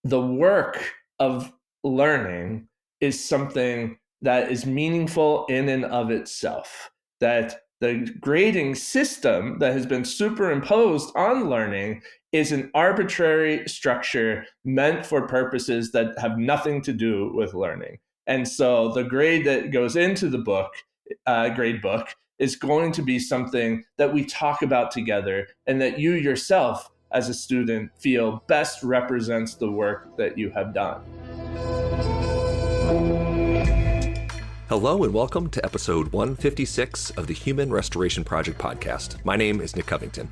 the work of learning is something that is meaningful in and of itself, that the grading system that has been superimposed on learning is an arbitrary structure meant for purposes that have nothing to do with learning. And so the grade that goes into the grade book, is going to be something that we talk about together and that you yourself as a student feel best represents the work that you have done. Hello and welcome to episode 156 of the Human Restoration Project podcast. My name is Nick Covington.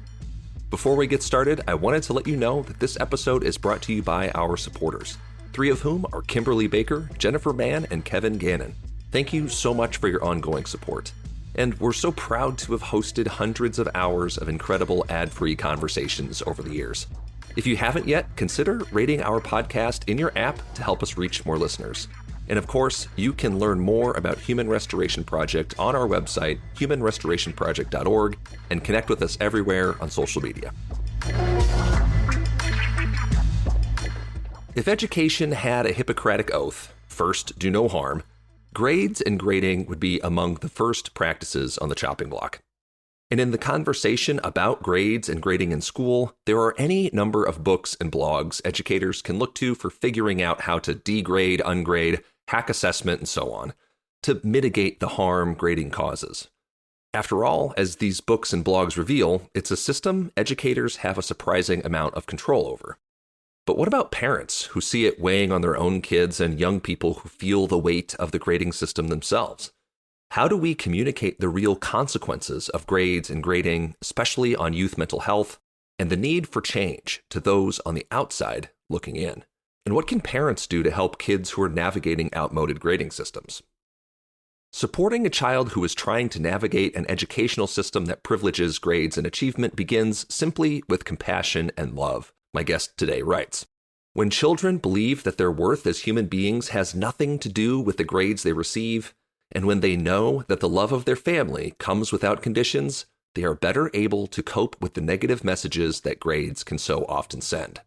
Before we get started, I wanted to let you know that this episode is brought to you by our supporters, three of whom are Kimberly Baker, Jennifer Mann, and Kevin Gannon. Thank you so much for your ongoing support. And we're so proud to have hosted hundreds of hours of incredible ad-free conversations over the years. If you haven't yet, consider rating our podcast in your app to help us reach more listeners. And of course, you can learn more about Human Restoration Project on our website, humanrestorationproject.org, and connect with us everywhere on social media. If education had a Hippocratic Oath, first, do no harm, grades and grading would be among the first practices on the chopping block. And in the conversation about grades and grading in school, there are any number of books and blogs educators can look to for figuring out how to degrade, ungrade, hack assessment, and so on, to mitigate the harm grading causes. After all, as these books and blogs reveal, it's a system educators have a surprising amount of control over. But what about parents who see it weighing on their own kids and young people who feel the weight of the grading system themselves? How do we communicate the real consequences of grades and grading, especially on youth mental health, and the need for change to those on the outside looking in? And what can parents do to help kids who are navigating outmoded grading systems? Supporting a child who is trying to navigate an educational system that privileges grades and achievement begins simply with compassion and love. My guest today writes, "When children believe that their worth as human beings has nothing to do with the grades they receive, and when they know that the love of their family comes without conditions, they are better able to cope with the negative messages that grades can so often send."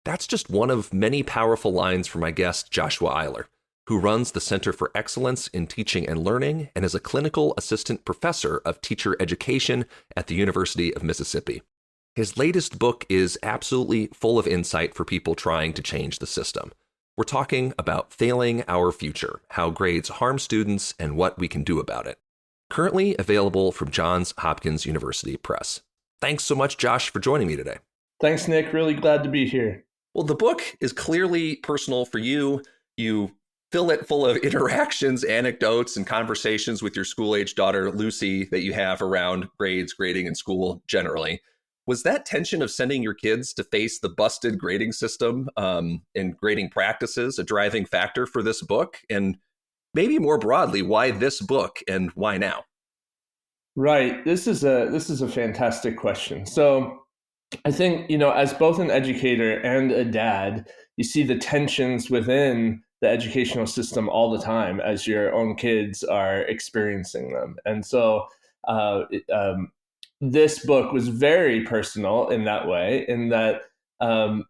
That's just one of many powerful lines from my guest, Joshua Eyler, who runs the Center for Excellence in Teaching and Learning and is a clinical assistant professor of teacher education at the University of Mississippi. His latest book is absolutely full of insight for people trying to change the system. We're talking about Failing Our Future, how grades harm students and what we can do about it. Currently available from Johns Hopkins University Press. Thanks so much, Josh, for joining me today. Thanks, Nick. Really glad to be here. Well, the book is clearly personal for you. You fill it full of interactions, anecdotes, and conversations with your school-age daughter, Lucy, that you have around grades, grading, and school generally. Was that tension of sending your kids to face the busted grading system and grading practices a driving factor for this book? And maybe more broadly, why this book and why now? Right. This is a fantastic question. So I think, as both an educator and a dad, you see the tensions within the educational system all the time as your own kids are experiencing them. And so this book was very personal in that way, in that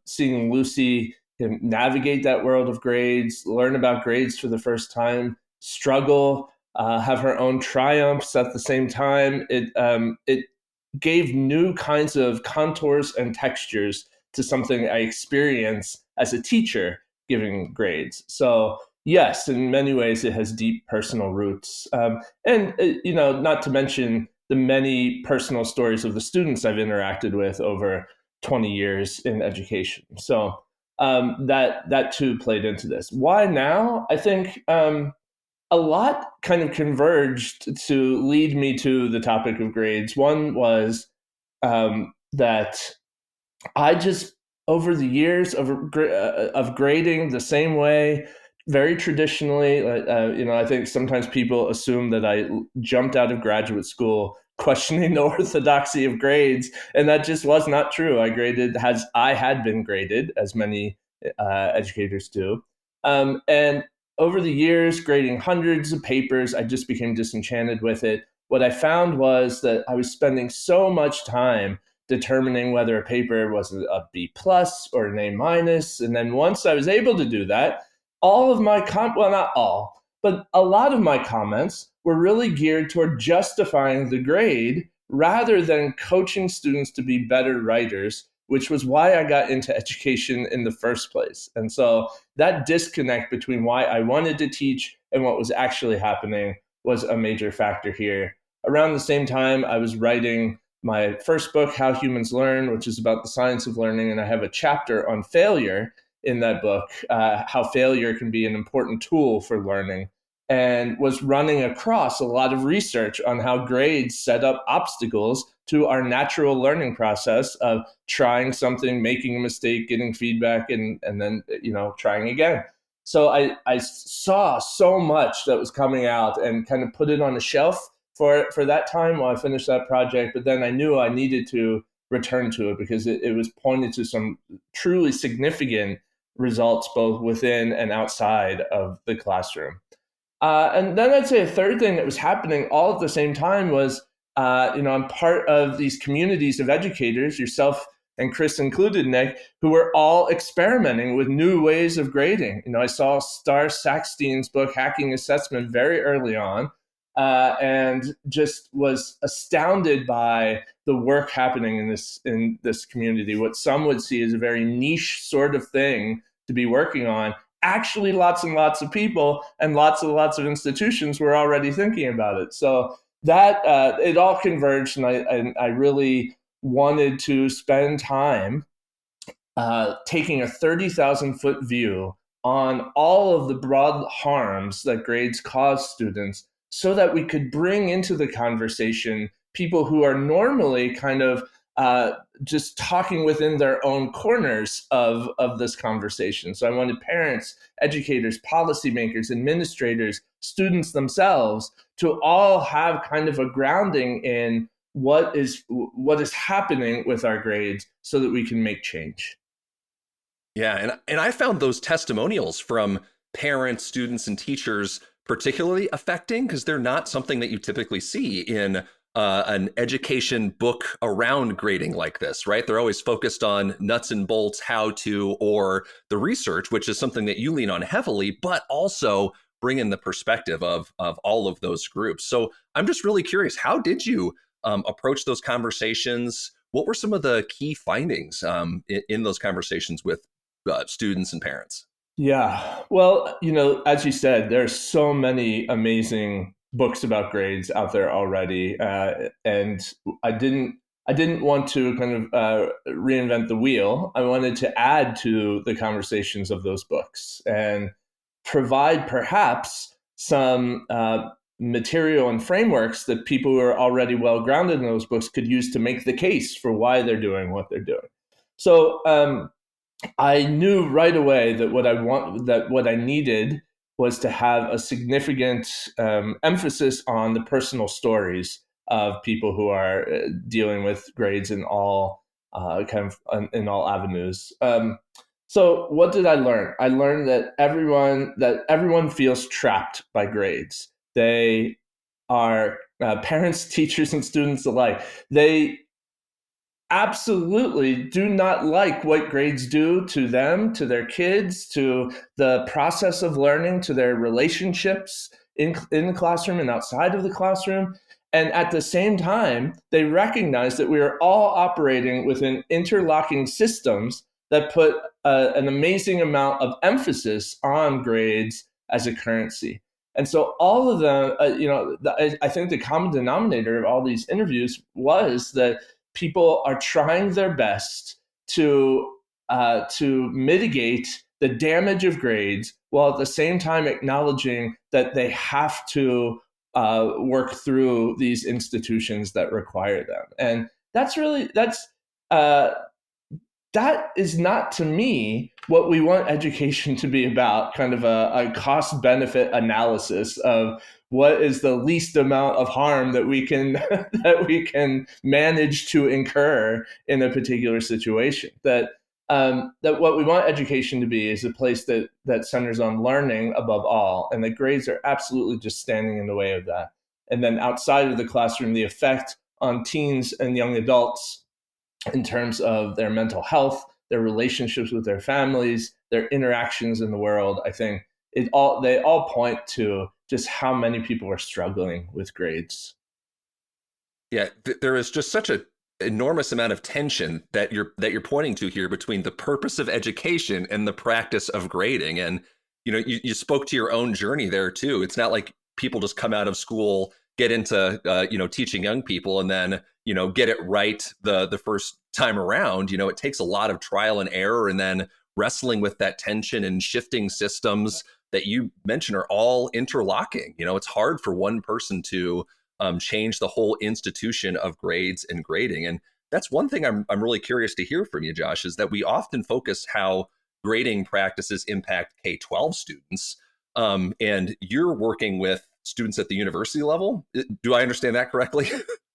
seeing Lucy navigate that world of grades, learn about grades for the first time, struggle, have her own triumphs at the same time, it gave new kinds of contours and textures to something I experience as a teacher giving grades. So yes, in many ways, it has deep personal roots. And not to mention the many personal stories of the students I've interacted with over 20 years in education. So that too played into this. Why now? I think a lot kind of converged to lead me to the topic of grades. One was that I just, over the years of grading the same way, very traditionally, I think sometimes people assume that I jumped out of graduate school questioning the orthodoxy of grades, and that just was not true. I graded as I had been graded, as many educators do. And over the years, grading hundreds of papers, I just became disenchanted with it. What I found was that I was spending so much time determining whether a paper was a B plus or an A minus. And then once I was able to do that, all of my well, not all, but a lot of my comments were really geared toward justifying the grade rather than coaching students to be better writers, which was why I got into education in the first place. And so that disconnect between why I wanted to teach and what was actually happening was a major factor here. Around the same time, I was writing my first book, How Humans Learn, which is about the science of learning. And I have a chapter on failure in that book, how failure can be an important tool for learning, and was running across a lot of research on how grades set up obstacles to our natural learning process of trying something, making a mistake, getting feedback, and then trying again. So I saw so much that was coming out and kind of put it on a shelf for that time while I finished that project. But then I knew I needed to return to it because it was pointed to some truly significant results both within and outside of the classroom. And then I'd say a third thing that was happening all at the same time was, I'm part of these communities of educators, yourself and Chris included, Nick, who were all experimenting with new ways of grading. I saw Star Sackstein's book, Hacking Assessment, very early on, and just was astounded by the work happening in this community. What some would see as a very niche sort of thing to be working on, actually lots and lots of people and lots of institutions were already thinking about it. So that it all converged, and I really wanted to spend time taking a 30,000-foot view on all of the broad harms that grades cause students so that we could bring into the conversation people who are normally kind of just talking within their own corners of this conversation. So I wanted parents, educators, policymakers, administrators, students themselves to all have kind of a grounding in what is happening with our grades so that we can make change. Yeah, and I found those testimonials from parents, students, and teachers particularly affecting because they're not something that you typically see in an education book around grading like this, right? They're always focused on nuts and bolts, how to, or the research, which is something that you lean on heavily, but also bring in the perspective of all of those groups. So I'm just really curious, how did you approach those conversations? What were some of the key findings in those conversations with students and parents? Yeah, well, as you said, there's so many amazing books about grades out there already, and I didn't want to kind of reinvent the wheel. I wanted to add to the conversations of those books and provide perhaps some material and frameworks that people who are already well grounded in those books could use to make the case for why they're doing what they're doing. So I knew right away that what I needed was to have a significant emphasis on the personal stories of people who are dealing with grades in all in all avenues. So what did I learn? I learned that everyone feels trapped by grades. They are parents, teachers, and students alike. They absolutely do not like what grades do to them, to their kids, to the process of learning, to their relationships in the classroom and outside of the classroom. And at the same time, they recognize that we are all operating within interlocking systems that put an amazing amount of emphasis on grades as a currency. And so all of them, I think the common denominator of all these interviews was that people are trying their best to mitigate the damage of grades while at the same time acknowledging that they have to work through these institutions that require them. And that is not, to me, what we want education to be about, kind of a cost-benefit analysis of what is the least amount of harm that we can that we can manage to incur in a particular situation. That what we want education to be is a place that centers on learning above all, and the grades are absolutely just standing in the way of that. And then outside of the classroom, the effect on teens and young adults in terms of their mental health, their relationships with their families, their interactions in the world. I think they all point to just how many people are struggling with grades. Yeah, there is just such a enormous amount of tension that you're pointing to here between the purpose of education and the practice of grading. And you spoke to your own journey there too. It's not like people just come out of school, get into teaching young people, and then get it right the first time around. It takes a lot of trial and error, and then wrestling with that tension and shifting systems that you mentioned are all interlocking. It's hard for one person to change the whole institution of grades and grading. And that's one thing I'm really curious to hear from you, Josh, is that we often focus how grading practices impact K-12 students. And you're working with students at the university level. Do I understand that correctly?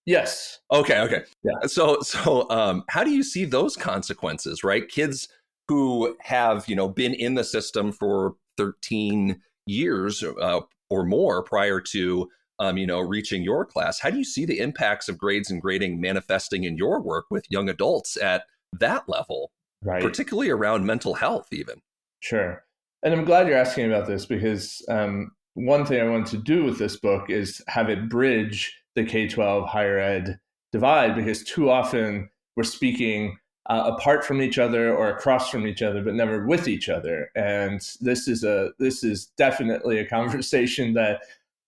Yes. Okay. Yeah. So how do you see those consequences, right? Kids who have, been in the system for 13 years or more prior to reaching your class. How do you see the impacts of grades and grading manifesting in your work with young adults at that level, Right. particularly around mental health, even? Sure. And I'm glad you're asking about this because one thing I wanted to do with this book is have it bridge the K-12 higher ed divide, because too often we're speaking apart from each other or across from each other, but never with each other. And this is definitely a conversation that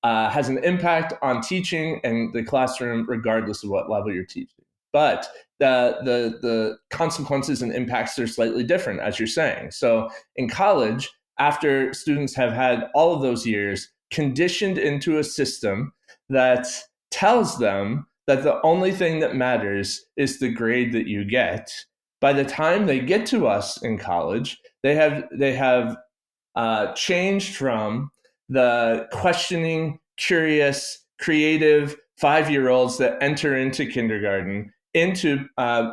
has an impact on teaching and the classroom, regardless of what level you're teaching. But the consequences and impacts are slightly different, as you're saying. So in college, after students have had all of those years conditioned into a system that tells them that the only thing that matters is the grade that you get, by the time they get to us in college, they have changed from the questioning, curious, creative 5-year-olds that enter into kindergarten into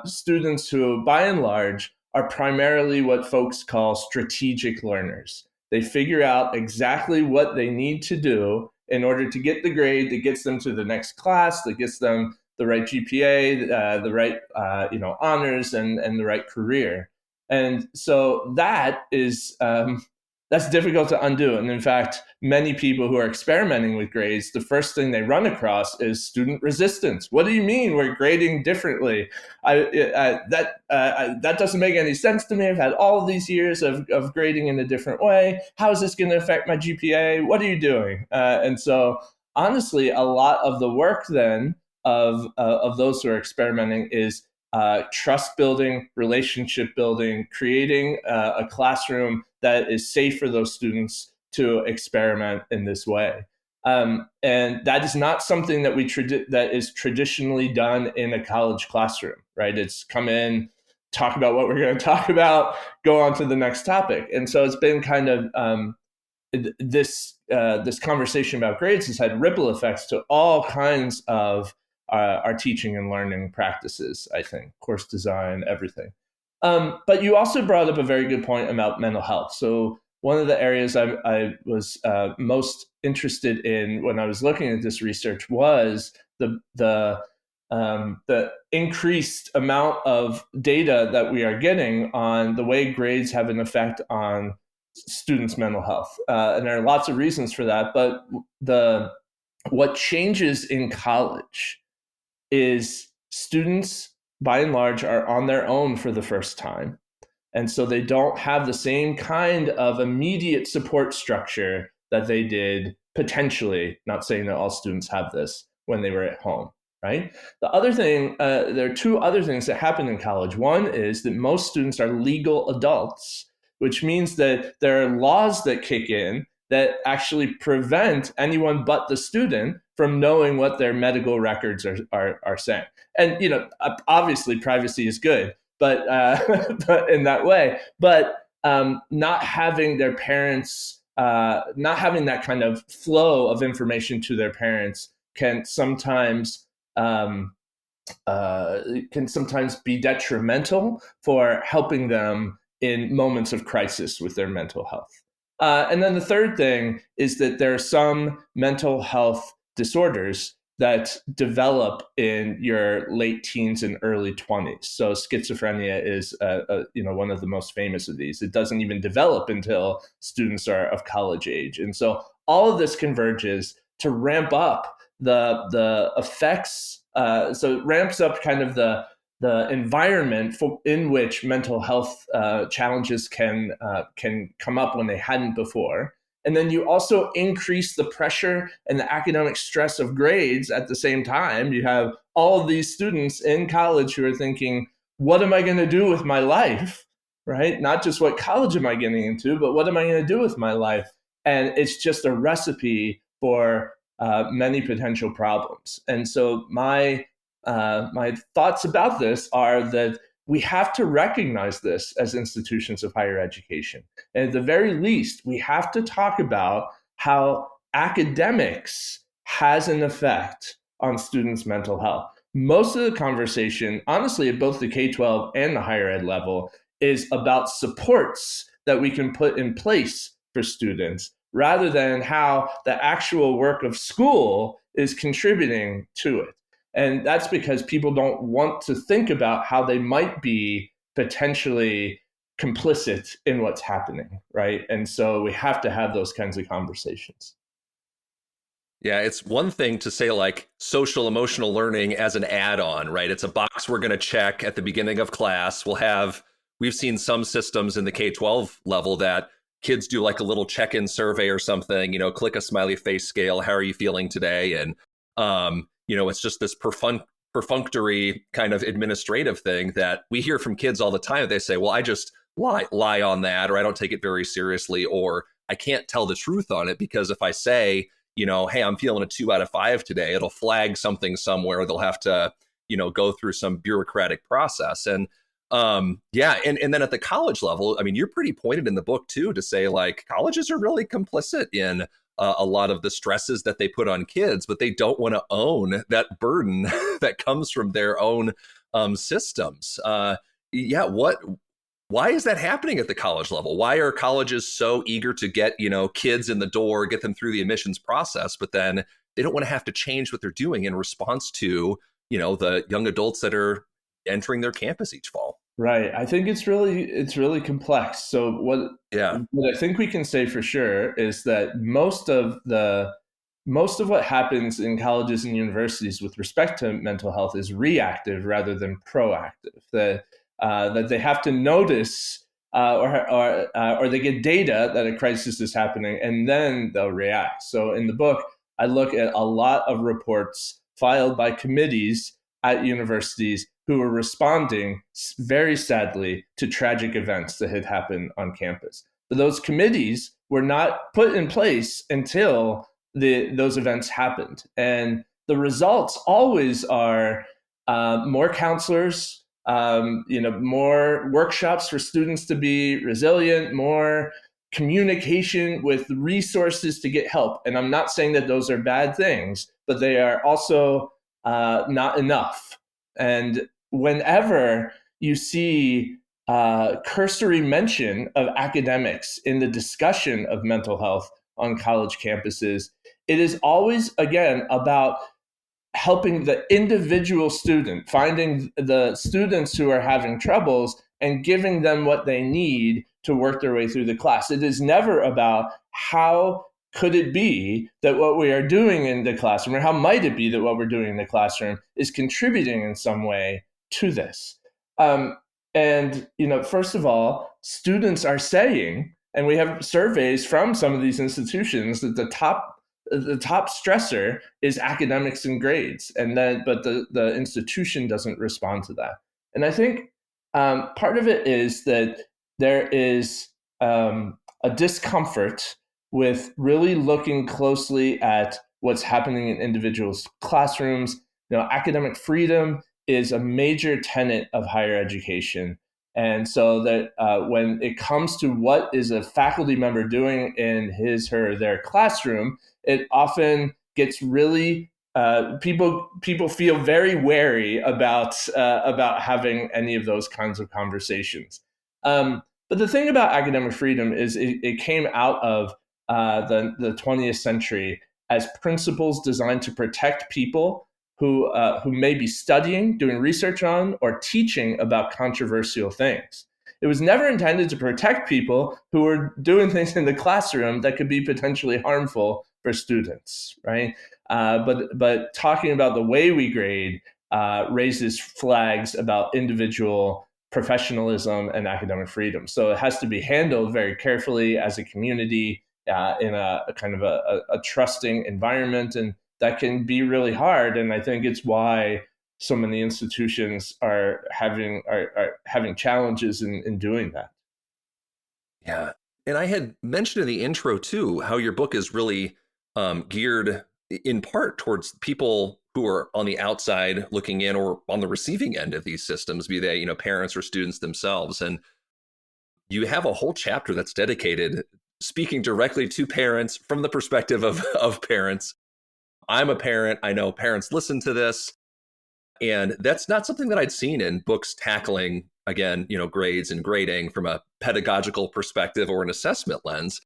students who, by and large, are primarily what folks call strategic learners. They figure out exactly what they need to do in order to get the grade that gets them to the next class, that gets them the right GPA, the right honors, and the right career. And so that's difficult to undo. And in fact, many people who are experimenting with grades, the first thing they run across is student resistance. What do you mean we're grading differently? That doesn't make any sense to me. I've had all of these years of grading in a different way. How is this going to affect my GPA? What are you doing? And so, honestly, a lot of the work then of those who are experimenting is trust building, relationship building, creating a classroom that is safe for those students to experiment in this way. And that is not something that that is traditionally done in a college classroom, right? It's come in, talk about what we're going to talk about, go on to the next topic. And so it's been kind of this conversation about grades has had ripple effects to all kinds of our teaching and learning practices, I think, course design, everything. But you also brought up a very good point about mental health. So one of the areas I was most interested in when I was looking at this research was the increased amount of data that we are getting on the way grades have an effect on students' mental health. And there are lots of reasons for that, but what changes in college is students, by and large, are on their own for the first time. And so they don't have the same kind of immediate support structure that they did potentially, not saying that all students have this, when they were at home, right? The other thing, there are two other things that happen in college. One is that most students are legal adults, which means that there are laws that kick in that actually prevent anyone but the student from knowing what their medical records are saying. And obviously privacy is good, but but in that way, but not having their parents, not having that kind of flow of information to their parents can sometimes be detrimental for helping them in moments of crisis with their mental health. And then the third thing is that there are some mental health disorders that develop in your late teens and early 20s. So schizophrenia is one of the most famous of these. It doesn't even develop until students are of college age. And so all of this converges to ramp up the effects. So it ramps up kind of the environment in which mental health challenges can come up when they hadn't before. And then you also increase the pressure and the academic stress of grades at the same time. You have all of these students in college who are thinking, what am I going to do with my life? Right? Not just what college am I getting into, but what am I going to do with my life? And it's just a recipe for many potential problems. And so my thoughts about this are that we have to recognize this as institutions of higher education. And at the very least, we have to talk about how academics has an effect on students' mental health. Most of the conversation, honestly, at both the K-12 and the higher ed level, is about supports that we can put in place for students rather than how the actual work of school is contributing to it. And that's because people don't want to think about how they might be potentially complicit in what's happening, right? And so we have to have those kinds of conversations. Yeah, it's one thing to say like social emotional learning as an add-on, right? It's a box we're going to check at the beginning of class. We've seen some systems in the K-12 level that kids do like a little check-in survey or something, click a smiley face scale. How are you feeling today? And, it's just this perfunctory kind of administrative thing that we hear from kids all the time. They say, well, I just lie on that, or I don't take it very seriously, or I can't tell the truth on it because if I say, hey, I'm feeling a 2 out of 5 today, it'll flag something somewhere. They'll have to, go through some bureaucratic process. And and then at the college level, I mean, you're pretty pointed in the book too to say like colleges are really complicit in a lot of the stresses that they put on kids, but they don't want to own that burden that comes from their own systems. Why is that happening at the college level? Why are colleges so eager to get, kids in the door, get them through the admissions process, but then they don't want to have to change what they're doing in response to, the young adults that are entering their campus each fall? Right. I think it's really complex. So what I think we can say for sure is that most of what happens in colleges and universities with respect to mental health is reactive rather than proactive. That they have to notice or they get data that a crisis is happening and then they'll react. So in the book, I look at a lot of reports filed by committees at universities who were responding very sadly to tragic events that had happened on campus. But those committees were not put in place until those events happened. And the results always are more counselors, more workshops for students to be resilient, more communication with resources to get help. And I'm not saying that those are bad things, but they are also not enough. And whenever you see cursory mention of academics in the discussion of mental health on college campuses, it is always, again, about helping the individual student, finding the students who are having troubles and giving them what they need to work their way through the class. It is never about how could it be that what we are doing in the classroom, or how might it be that what we're doing in the classroom is contributing in some way to this. And first of all, students are saying, and we have surveys from some of these institutions, that the top stressor is academics and grades, but the institution doesn't respond to that. And I think part of it is that there is a discomfort with really looking closely at what's happening in individuals' classrooms. Academic freedom is a major tenet of higher education. And so that when it comes to what is a faculty member doing in his, her, or their classroom, it often gets really people feel very wary about having any of those kinds of conversations. But the thing about academic freedom is it came out of the 20th century as principles designed to protect people who may be studying, doing research on, or teaching about controversial things. It was never intended to protect people who were doing things in the classroom that could be potentially harmful for students, right? But talking about the way we grade raises flags about individual professionalism and academic freedom. So it has to be handled very carefully as a community in a kind of a trusting environment, and that can be really hard. And I think it's why so many institutions are having challenges in doing that. Yeah. And I had mentioned in the intro too how your book is really geared in part towards people who are on the outside looking in or on the receiving end of these systems, be they, parents or students themselves. And you have a whole chapter that's dedicated speaking directly to parents from the perspective of parents. I'm a parent. I know parents listen to this. And that's not something that I'd seen in books tackling, again, grades and grading from a pedagogical perspective or an assessment lens.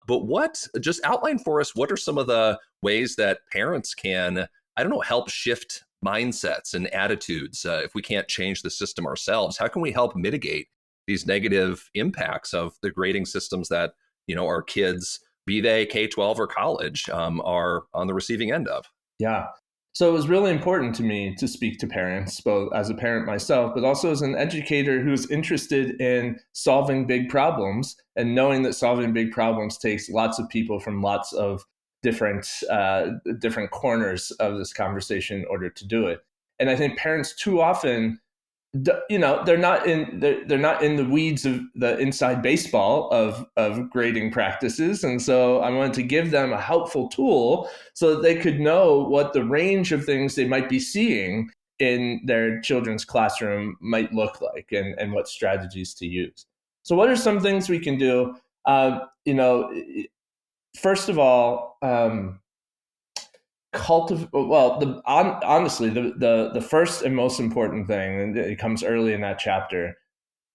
But just outline for us, what are some of the ways that parents can, I don't know, help shift mindsets and attitudes if we can't change the system ourselves? How can we help mitigate these negative impacts of the grading systems that, our kids, be they K-12 or college, are on the receiving end of? Yeah. So it was really important to me to speak to parents, both as a parent myself, but also as an educator who's interested in solving big problems and knowing that solving big problems takes lots of people from lots of different corners of this conversation in order to do it. And I think parents too often, they're not in the weeds of the inside baseball of grading practices, and so I wanted to give them a helpful tool so that they could know what the range of things they might be seeing in their children's classroom might look like, and what strategies to use. So what are some things we can do? First of all, honestly, the first and most important thing, and it comes early in that chapter,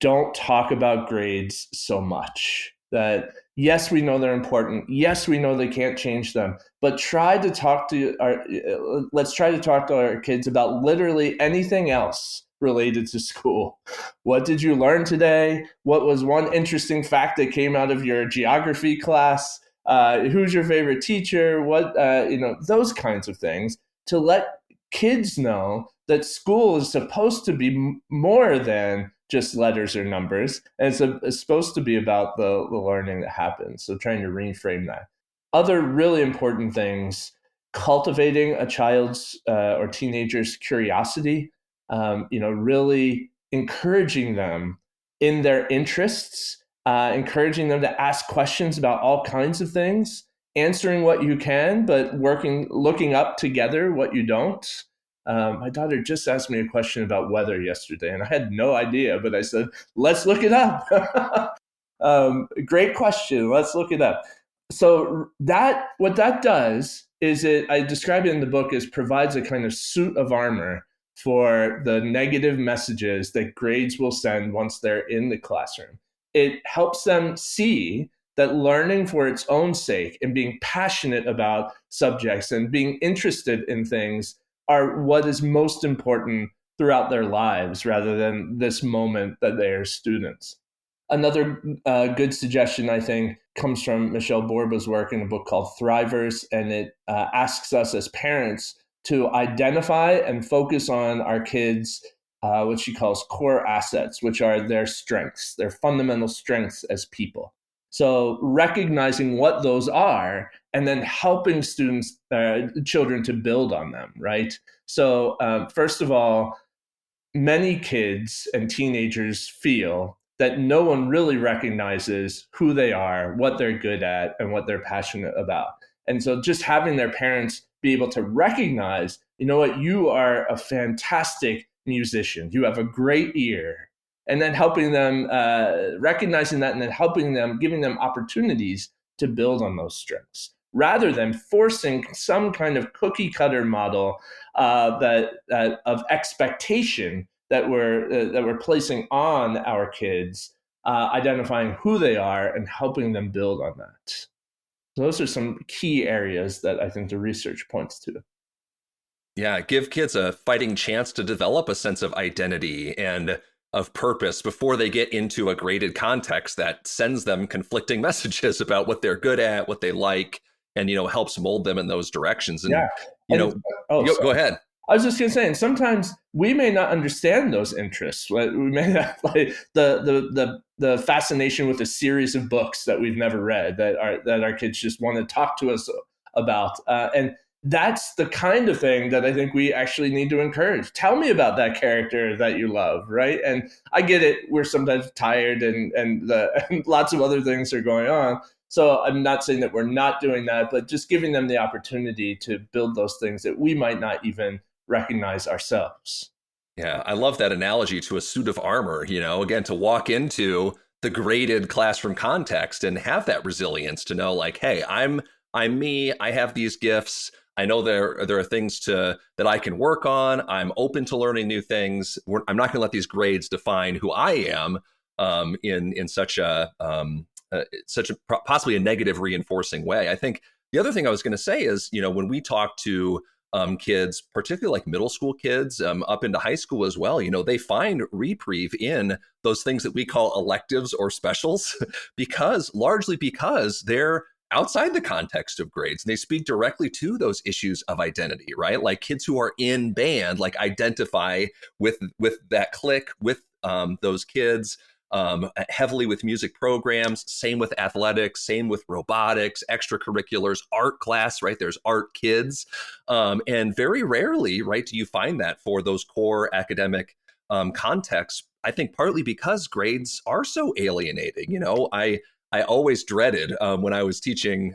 don't talk about grades so much. That yes, we know they're important. Yes, we know they can't change them. But let's try to talk to our kids about literally anything else related to school. What did you learn today? What was one interesting fact that came out of your geography class? Who's your favorite teacher? Those kinds of things, to let kids know that school is supposed to be more than just letters or numbers, and it's supposed to be about the learning that happens. So trying to reframe that. Other really important things: cultivating a child's or teenager's curiosity. Really encouraging them in their interests, encouraging them to ask questions about all kinds of things, answering what you can, but looking up together what you don't. My daughter just asked me a question about weather yesterday, and I had no idea, but I said, let's look it up. Great question. Let's look it up. So what that does is I describe it in the book as provides a kind of suit of armor for the negative messages that grades will send once they're in the classroom. It helps them see that learning for its own sake and being passionate about subjects and being interested in things are what is most important throughout their lives, rather than this moment that they are students. Another good suggestion, I think, comes from Michelle Borba's work in a book called Thrivers, and it asks us as parents to identify and focus on our kids' what she calls core assets, which are their strengths, their fundamental strengths as people. So recognizing what those are, and then helping children to build on them, right? So first of all, many kids and teenagers feel that no one really recognizes who they are, what they're good at, and what they're passionate about. And so just having their parents be able to recognize, you know what, you are a fantastic musician, you have a great ear, and then helping them, recognizing that, and then helping them, giving them opportunities to build on those strengths, rather than forcing some kind of cookie cutter model of expectation that we're placing on our kids, identifying who they are and helping them build on that. Those are some key areas that I think the research points to. Yeah, give kids a fighting chance to develop a sense of identity and of purpose before they get into a graded context that sends them conflicting messages about what they're good at, what they like, and helps mold them in those directions. And Yeah. you And know, oh, go sorry. ahead. I was just gonna say, and sometimes we may not understand those interests. Like, we may not like the fascination with a series of books that we've never read that our kids just want to talk to us about, and that's the kind of thing that I think we actually need to encourage. Tell me about that character that you love, right? And I get it; we're sometimes tired, and lots of other things are going on. So I'm not saying that we're not doing that, but just giving them the opportunity to build those things that we might not even recognize ourselves. Yeah, I love that analogy to a suit of armor, again, to walk into the graded classroom context and have that resilience to know like, hey, I'm me, I have these gifts. I know there are things that I can work on. I'm open to learning new things. I'm not going to let these grades define who I am in such a possibly a negative reinforcing way. I think the other thing I was going to say is, when we talk to kids, particularly like middle school kids, up into high school as well, they find reprieve in those things that we call electives or specials, largely because they're outside the context of grades. And they speak directly to those issues of identity, right? Like kids who are in band, like identify with that clique, with those kids. Heavily with music programs, same with athletics, same with robotics, extracurriculars, art class, right? There's art kids. And very rarely, right, do you find that for those core academic contexts. I think partly because grades are so alienating. I always dreaded when I was teaching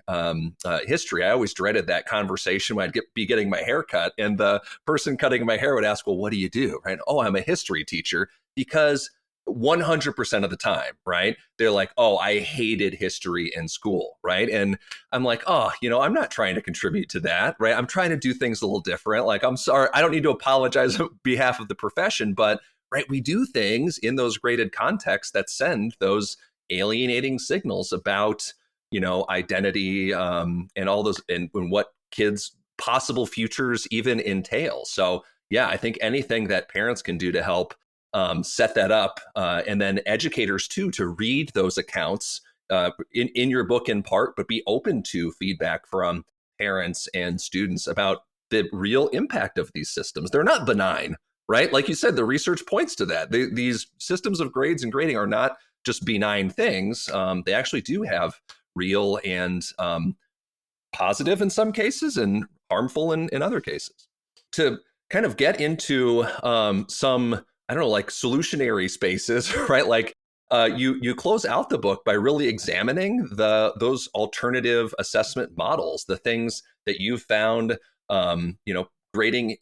history. I always dreaded that conversation when be getting my hair cut, and the person cutting my hair would ask, "Well, what do you do?" Right? "Oh, I'm a history teacher," because 100% of the time, right? They're like, "Oh, I hated history in school," right? And I'm like, "Oh, I'm not trying to contribute to that, right? I'm trying to do things a little different. Like, I'm sorry, I don't need to apologize on behalf of the profession, but right, we do things in those graded contexts that send those alienating signals about, identity and all those, and what kids' possible futures even entail." So, yeah, I think anything that parents can do to help set that up, and then educators too to read those accounts in your book in part, but be open to feedback from parents and students about the real impact of these systems. They're not benign, right? Like you said, the research points to that. These systems of grades and grading are not just benign things. They actually do have real and positive in some cases and harmful in other cases. To kind of get into some, I don't know, like solutionary spaces, right? Like you close out the book by really examining those alternative assessment models, the things that you found, grading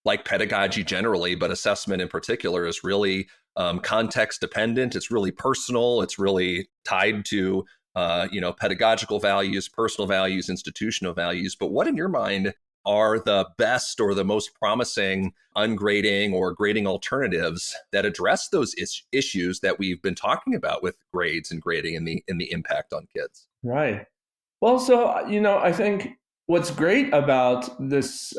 like pedagogy generally, but assessment in particular is really context dependent. It's really personal. It's really tied to pedagogical values, personal values, institutional values. But what in your mind are the best or the most promising ungrading or grading alternatives that address those issues that we've been talking about with grades and grading and the impact on kids? Right. Well, so I think what's great about this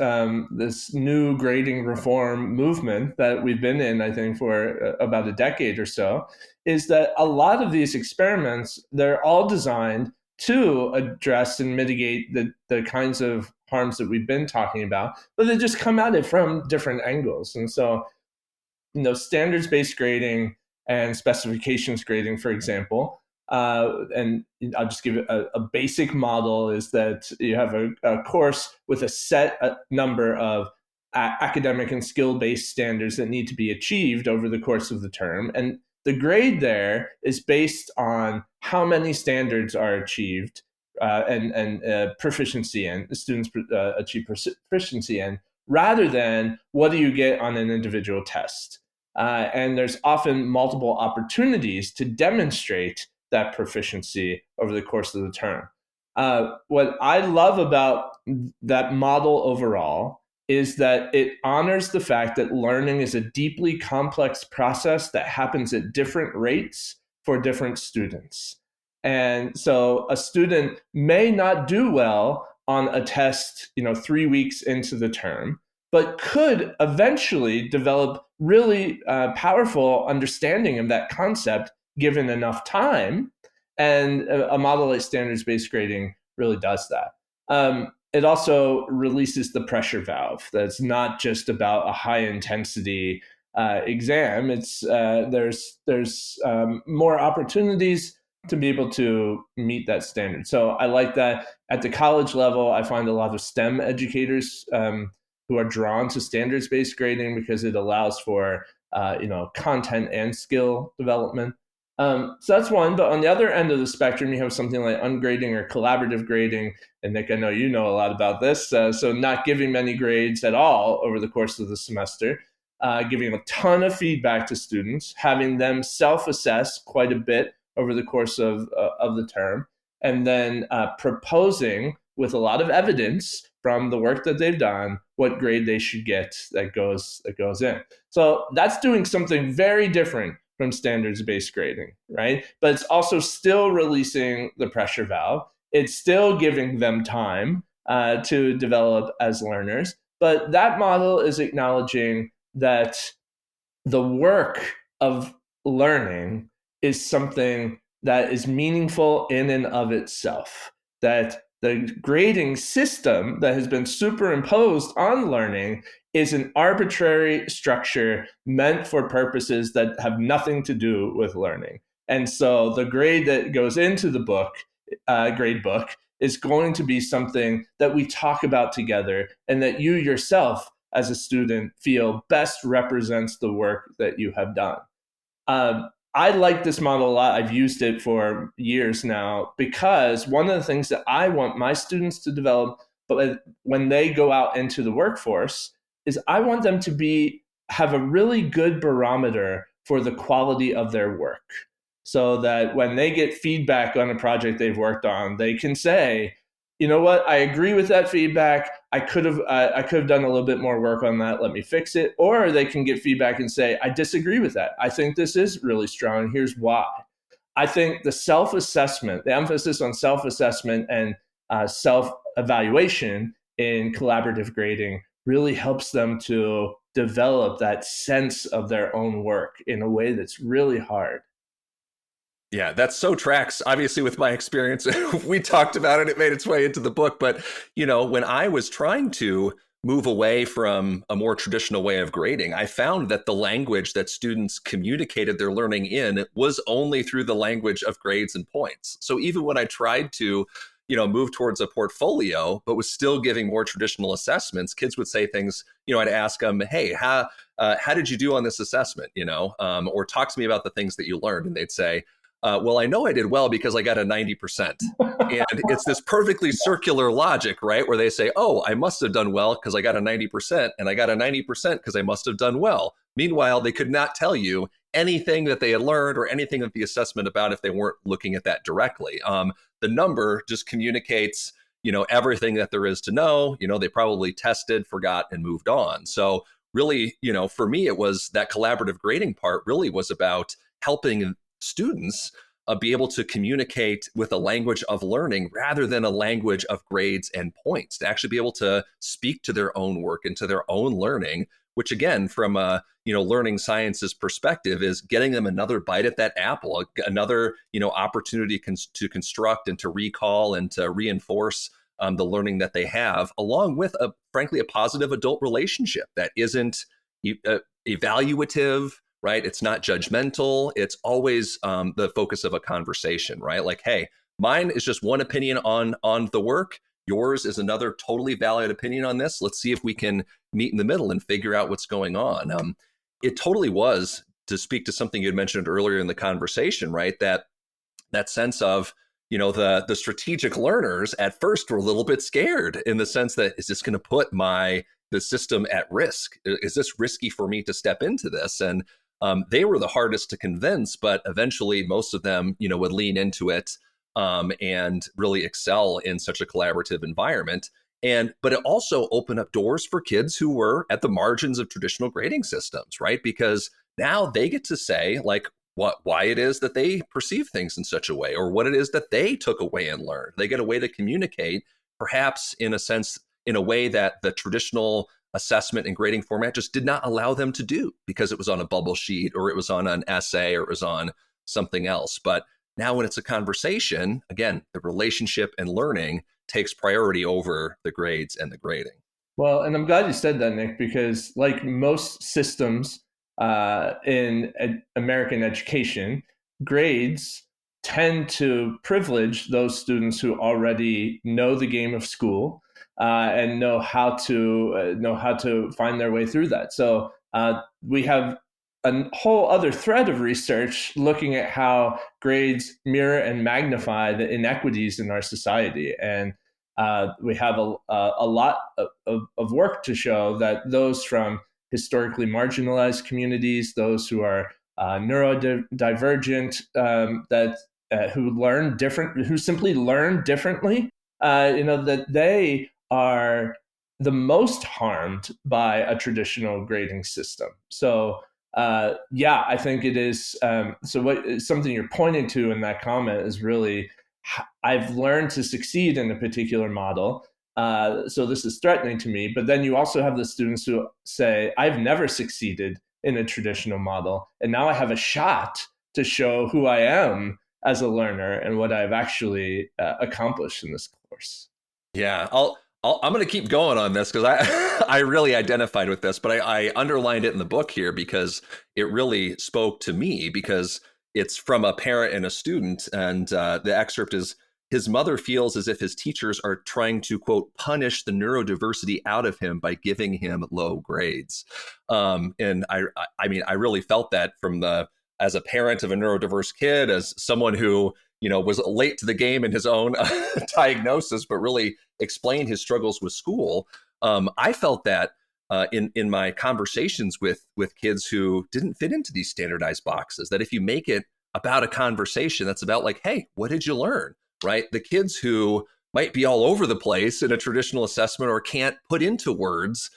new grading reform movement that we've been in, I think, for about a decade or so, is that a lot of these experiments, they're all designed to address and mitigate the kinds of harms that we've been talking about, but they just come at it from different angles. And so, standards-based grading and specifications grading, for example. And I'll just give it a basic model is that you have a course with a set number of academic and skill-based standards that need to be achieved over the course of the term. And the grade there is based on how many standards are achieved and proficiency in, the students achieve proficiency in, rather than what do you get on an individual test. And there's often multiple opportunities to demonstrate that proficiency over the course of the term. What I love about that model overall is that it honors the fact that learning is a deeply complex process that happens at different rates for different students. And so a student may not do well on a test, 3 weeks into the term, but could eventually develop really powerful understanding of that concept given enough time. And a model like standards-based grading really does that. It also releases the pressure valve. That's not just about a high intensity exam. It's there's more opportunities to be able to meet that standard. So I like that. At the college level, I find a lot of STEM educators who are drawn to standards-based grading because it allows for content and skill development. So that's one. But on the other end of the spectrum, you have something like ungrading or collaborative grading. And Nick, I know you know a lot about this. So not giving many grades at all over the course of the semester, giving a ton of feedback to students, having them self-assess quite a bit over the course of the term, and then proposing with a lot of evidence from the work that they've done what grade they should get that goes in. So that's doing something very different from standards-based grading, right? But it's also still releasing the pressure valve. It's still giving them time to develop as learners. But that model is acknowledging that the work of learning is something that is meaningful in and of itself. That the grading system that has been superimposed on learning is an arbitrary structure meant for purposes that have nothing to do with learning. And so the grade that goes into the grade book, is going to be something that we talk about together and that you yourself as a student feel best represents the work that you have done. I like this model a lot. I've used it for years now because one of the things that I want my students to develop, but when they go out into the workforce, is I want them to have a really good barometer for the quality of their work, so that when they get feedback on a project they've worked on, they can say, you know what, I agree with that feedback. I could have done a little bit more work on that. Let me fix it. Or they can get feedback and say, I disagree with that. I think this is really strong. Here's why. I think the self-assessment, the emphasis on self-assessment and self-evaluation in collaborative grading really helps them to develop that sense of their own work in a way that's really hard. Yeah, that so tracks, obviously, with my experience. We talked about it, it made its way into the book. But, when I was trying to move away from a more traditional way of grading, I found that the language that students communicated their learning in was only through the language of grades and points. So even when I tried to, move towards a portfolio, but was still giving more traditional assessments, kids would say things, I'd ask them, hey, how did you do on this assessment? Or talk to me about the things that you learned. And they'd say, well, I know I did well because I got a 90%. And it's this perfectly circular logic, right? Where they say, oh, I must have done well because I got a 90%, and I got a 90% because I must have done well. Meanwhile, they could not tell you anything that they had learned or anything of the assessment about if they weren't looking at that directly. The number just communicates, everything that there is to know. They probably tested, forgot, and moved on. So really, for me, it was that collaborative grading part really was about helping students be able to communicate with a language of learning rather than a language of grades and points, to actually be able to speak to their own work and to their own learning, which again, from a learning sciences perspective, is getting them another bite at that apple, another opportunity to construct and to recall and to reinforce the learning that they have, along with frankly a positive adult relationship that isn't evaluative. Right? It's not judgmental. It's always the focus of a conversation, right? Like, hey, mine is just one opinion on the work. Yours is another totally valid opinion on this. Let's see if we can meet in the middle and figure out what's going on. It totally was, to speak to something you had mentioned earlier in the conversation, right? That sense of, the strategic learners at first were a little bit scared in the sense that, is this going to put the system at risk? Is this risky for me to step into this? And they were the hardest to convince, but eventually most of them, would lean into it and really excel in such a collaborative environment. But it also opened up doors for kids who were at the margins of traditional grading systems, right? Because now they get to say, like, why it is that they perceive things in such a way, or what it is that they took away and learned. They get a way to communicate, perhaps in a sense, in a way that the traditional assessment and grading format just did not allow them to do, because it was on a bubble sheet, or it was on an essay, or it was on something else. But now when it's a conversation, again, the relationship and learning takes priority over the grades and the grading. Well, and I'm glad you said that, Nick, because like most systems in American education, grades tend to privilege those students who already know the game of school and know how to find their way through that. So we have a whole other thread of research looking at how grades mirror and magnify the inequities in our society. And we have a lot of work to show that those from historically marginalized communities, those who are neurodivergent, who simply learn differently, that they are the most harmed by a traditional grading system. So yeah, I think it is. Something you're pointing to in that comment is really, I've learned to succeed in a particular model. So this is threatening to me. But then you also have the students who say, I've never succeeded in a traditional model. And now I have a shot to show who I am as a learner and what I've actually accomplished in this course. Yeah, I'm going to keep going on this because I really identified with this, but I underlined it in the book here because it really spoke to me, because it's from a parent and a student. And the excerpt is, his mother feels as if his teachers are trying to, quote, punish the neurodiversity out of him by giving him low grades. And I mean, I really felt that as a parent of a neurodiverse kid, as someone who, was late to the game in his own diagnosis, but really explained his struggles with school. I felt that in my conversations with kids who didn't fit into these standardized boxes, that if you make it about a conversation that's about like, hey, what did you learn? Right? The kids who might be all over the place in a traditional assessment or can't put into words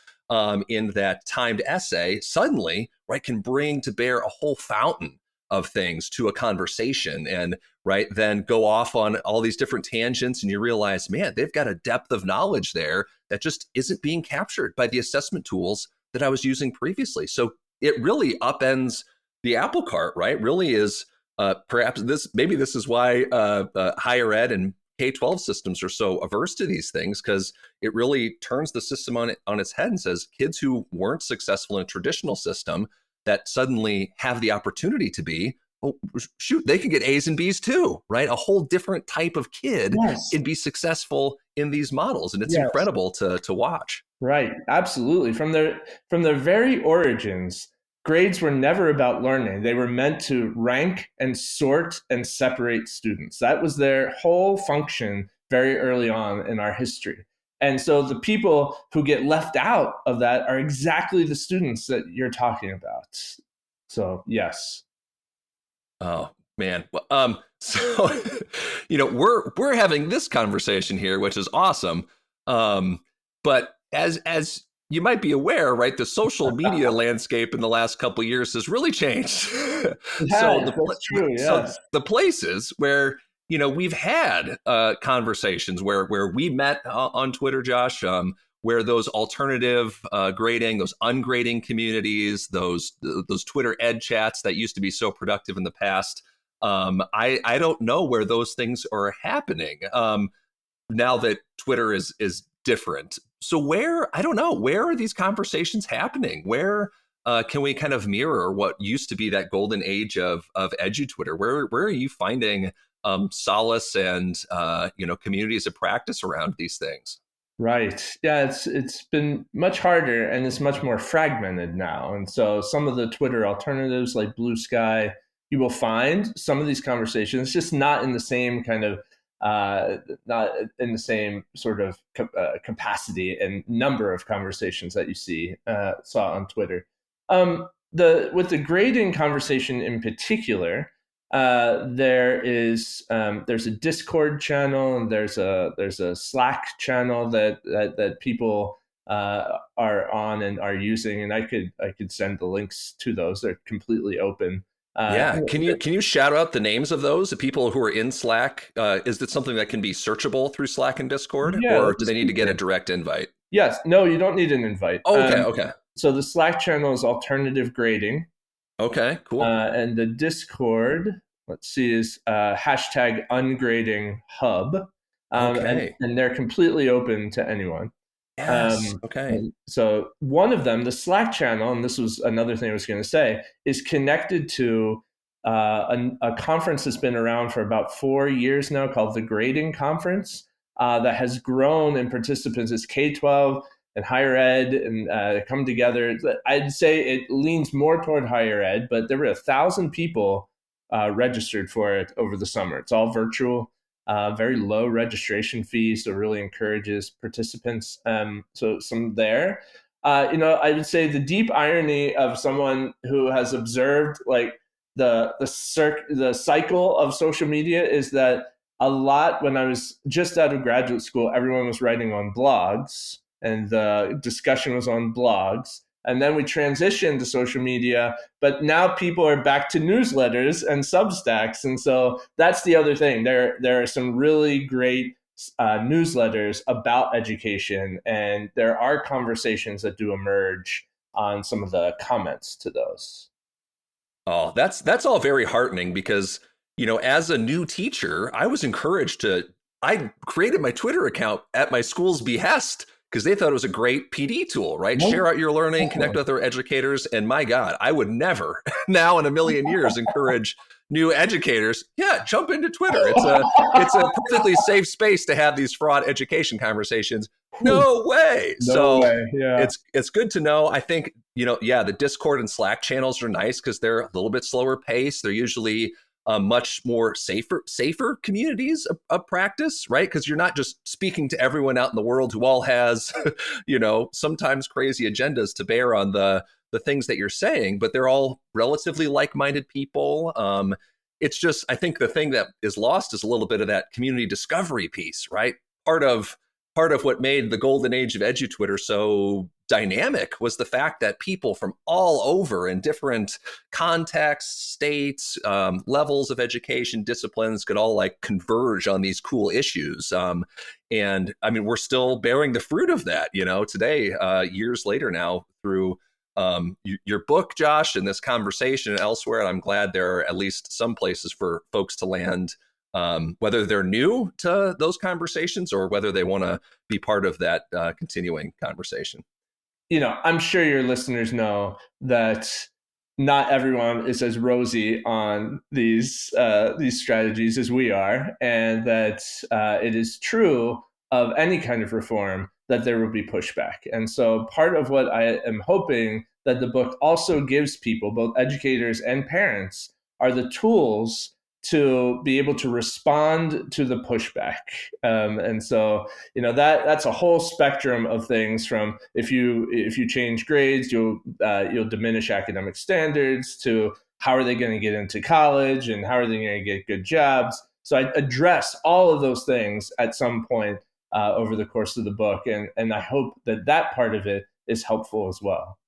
in that timed essay, suddenly, right, can bring to bear a whole fountain of things to a conversation, and right, then go off on all these different tangents, and you realize, man, they've got a depth of knowledge there that just isn't being captured by the assessment tools that I was using previously. So it really upends the apple cart, right? Really is perhaps this is why higher ed and K-12 systems are so averse to these things, because it really turns the system on its head and says kids who weren't successful in a traditional system that suddenly have the opportunity to be, oh, shoot, they can get A's and B's too, right? A whole different type of kid Yes. can be successful in these models, and it's Yes. incredible to watch. Right, absolutely. From their very origins, grades were never about learning. They were meant to rank and sort and separate students. That was their whole function very early on in our history. And so the people who get left out of that are exactly the students that you're talking about. So, yes. Oh man. Well, so we're having this conversation here, which is awesome. But as you might be aware, right, the social media landscape in the last couple of years has really changed. That's true, So yes. the places where we've had conversations where we met on Twitter, Josh, where those alternative grading, those ungrading communities, those Twitter ed chats that used to be so productive in the past, I don't know where those things are happening now that Twitter is different. So I don't know, where are these conversations happening? Where can we kind of mirror what used to be that golden age of edu Twitter? Where are you finding solace and communities of practice around these things? Right. Yeah, it's been much harder and it's much more fragmented now. And so some of the Twitter alternatives like Blue Sky, you will find some of these conversations just not in the same kind of not in the same sort of capacity and number of conversations that you saw on Twitter. With the grading conversation in particular, there's a Discord channel and there's a Slack channel that people are on and are using, and I could send the links to those. They're completely open. Yeah. Can you shout out the names of those, the people who are in Slack? Is it something that can be searchable through Slack and Discord, Yeah, or do they need to get a direct invite? yes. No, you don't need an invite. Oh, okay. Okay. So the Slack channel is alternative grading. Okay. Cool. And the Discord, let's see, is hashtag ungrading hub. Okay. And they're completely open to anyone. Yes. Okay. So one of them, the Slack channel, and this was another thing I was going to say, is connected to a conference that's been around for about 4 years now called the Grading Conference that has grown in participants. It's K-12 and higher ed and come together. I'd say it leans more toward higher ed, but there were 1,000 people registered for it over the summer. It's all virtual. Very low registration fees, so really encourages participants. So some there. I would say the deep irony of someone who has observed like the cycle of social media is that a lot when I was just out of graduate school, everyone was writing on blogs and the discussion was on blogs. And then we transitioned to social media, but now people are back to newsletters and Substacks. And so that's the other thing. There are some really great newsletters about education, and there are conversations that do emerge on some of the comments to those. Oh, that's all very heartening because, as a new teacher, I was encouraged I created my Twitter account at my school's behest because they thought it was a great PD tool, right? Yeah. Share out your learning, connect with other educators. And my God, I would never now in a million years encourage new educators. Yeah, jump into Twitter. It's a perfectly safe space to have these fraud education conversations. No way. No way. Yeah. It's good to know. I think, the Discord and Slack channels are nice because they're a little bit slower paced. They're usually much more safer communities of practice, right? Because you're not just speaking to everyone out in the world who all has, sometimes crazy agendas to bear on the things that you're saying, but they're all relatively like-minded people. It's just, I think the thing that is lost is a little bit of that community discovery piece, right? Part of what made the golden age of EduTwitter so dynamic was the fact that people from all over in different contexts, states, levels of education, disciplines could all like converge on these cool issues. And I mean, we're still bearing the fruit of that, today, years later now through your book, Josh, and this conversation and elsewhere. And I'm glad there are at least some places for folks to land, whether they're new to those conversations or whether they want to be part of that continuing conversation. I'm sure your listeners know that not everyone is as rosy on these strategies as we are, and that it is true of any kind of reform that there will be pushback. And so part of what I am hoping that the book also gives people, both educators and parents, are the tools to be able to respond to the pushback. And so, that's a whole spectrum of things from if you change grades, you'll diminish academic standards, to how are they going to get into college and how are they going to get good jobs. So I address all of those things at some point over the course of the book. And I hope that part of it is helpful as well.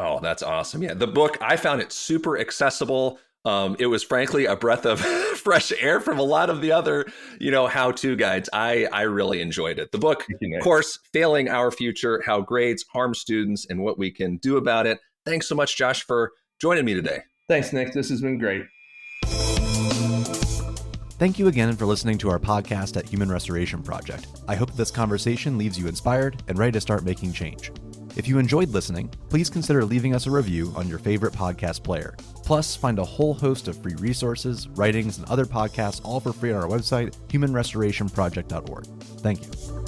Oh, that's awesome. Yeah, the book, I found it super accessible. It was frankly a breath of fresh air from a lot of the other, how-to guides. I really enjoyed it. The book, of course, Failing Our Future, How Grades Harm Students and What We Can Do About It. Thanks so much, Josh, for joining me today. Thanks, Nick. This has been great. Thank you again for listening to our podcast at Human Restoration Project. I hope this conversation leaves you inspired and ready to start making change. If you enjoyed listening, please consider leaving us a review on your favorite podcast player. Plus, find a whole host of free resources, writings, and other podcasts all for free on our website, humanrestorationproject.org. Thank you.